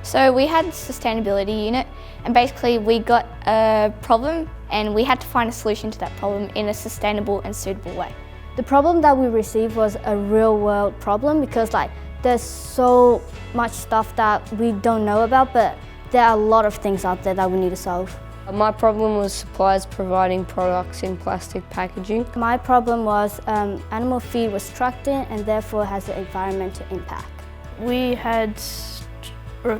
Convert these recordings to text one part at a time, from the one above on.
So we had a sustainability unit, and basically we got a problem and we had to find a solution to that problem in a sustainable and suitable way. The problem that we received was a real world problem because there's so much stuff that we don't know about, but there are a lot of things out there that we need to solve. My problem was suppliers providing products in plastic packaging. My problem was animal feed was trucked in and therefore has an environmental impact. We had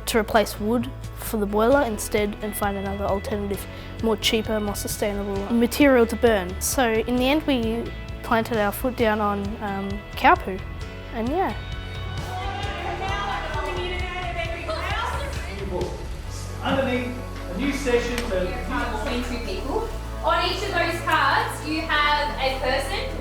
to replace wood for the boiler instead and find another alternative, more cheaper, more sustainable material to burn. So in the end we planted our foot down on cow poo, and yeah. Underneath a new session between two people. On each of those cards you have a person.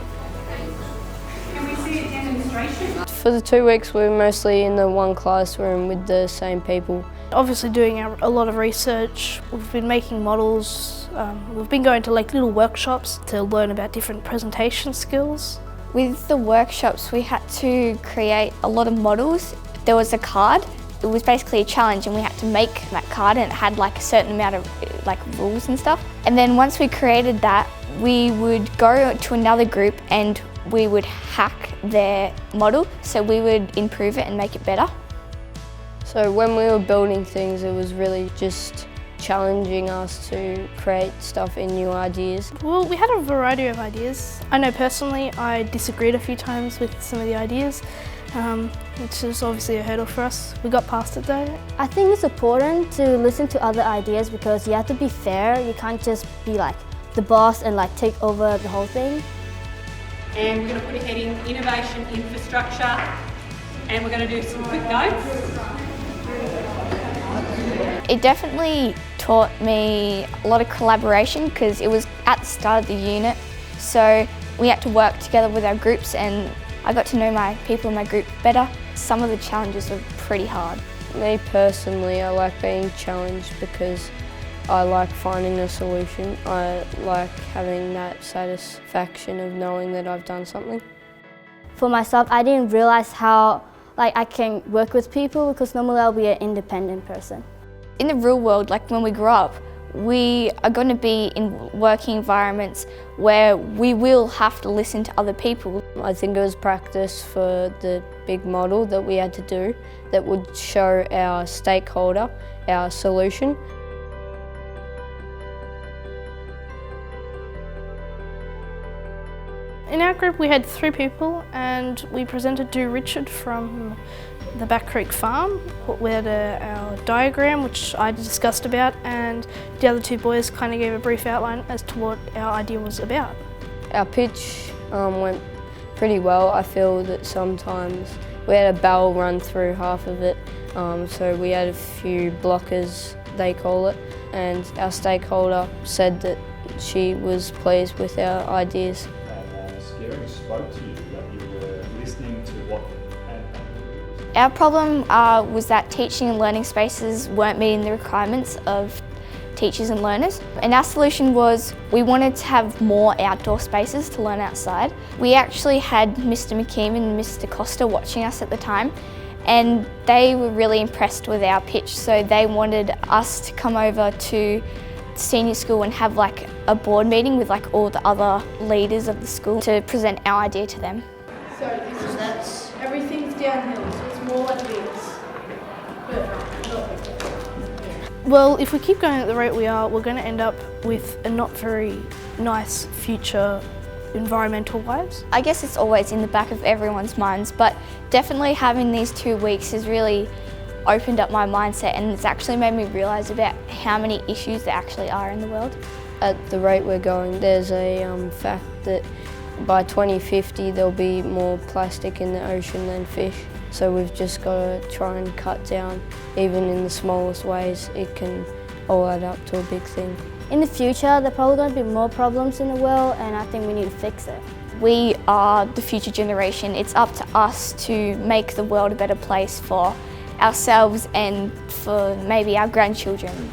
Can we see a demonstration? For the 2 weeks we were mostly in the one classroom with the same people. Obviously doing a lot of research, we've been making models, we've been going to little workshops to learn about different presentation skills. With the workshops we had to create a lot of models. There was a card. It was basically a challenge and we had to make that card, and it had a certain amount of rules and stuff. And then once we created that, we would go to another group and we would hack their model, so we would improve it and make it better. So when we were building things, it was really just challenging us to create stuff in new ideas. Well, we had a variety of ideas. I know personally I disagreed a few times with some of the ideas, which is obviously a hurdle for us. We got past it though. I think it's important to listen to other ideas because you have to be fair. You can't just be the boss and take over the whole thing. And we're going to put a heading, Innovation Infrastructure, and we're going to do some quick notes. It definitely taught me a lot of collaboration because it was at the start of the unit, so we had to work together with our groups and I got to know my people in my group better. Some of the challenges were pretty hard. Me personally, I like being challenged because I like finding a solution. I like having that satisfaction of knowing that I've done something. For myself, I didn't realize how I can work with people because normally I'll be an independent person. In the real world, when we grow up, we are going to be in working environments where we will have to listen to other people. I think it was practice for the big model that we had to do that would show our stakeholder our solution. In our group we had 3 people and we presented to Richard from the Back Creek farm. We had our diagram which I discussed about, and the other 2 boys kind of gave a brief outline as to what our idea was about. Our pitch went pretty well. I feel that sometimes we had a barrel run through half of it, so we had a few blockers, they call it, and our stakeholder said that she was pleased with our ideas. spoke to you, that you were listening to what Our problem was that teaching and learning spaces weren't meeting the requirements of teachers and learners. And our solution was we wanted to have more outdoor spaces to learn outside. We actually had Mr. McKean and Mr. Costa watching us at the time, and they were really impressed with our pitch, so they wanted us to come over to senior school and have a board meeting with all the other leaders of the school to present our idea to them. So that's everything's downhill, so it's more like this. Well, if we keep going at the rate we are, we're going to end up with a not very nice future environmental-wise. I guess it's always in the back of everyone's minds, but definitely having these 2 weeks has really opened up my mindset, and it's actually made me realise about how many issues there actually are in the world. At the rate we're going, there's a fact that by 2050 there'll be more plastic in the ocean than fish. So we've just got to try and cut down, even in the smallest ways. It can all add up to a big thing. In the future, there are probably going to be more problems in the world, and I think we need to fix it. We are the future generation. It's up to us to make the world a better place for ourselves and for maybe our grandchildren.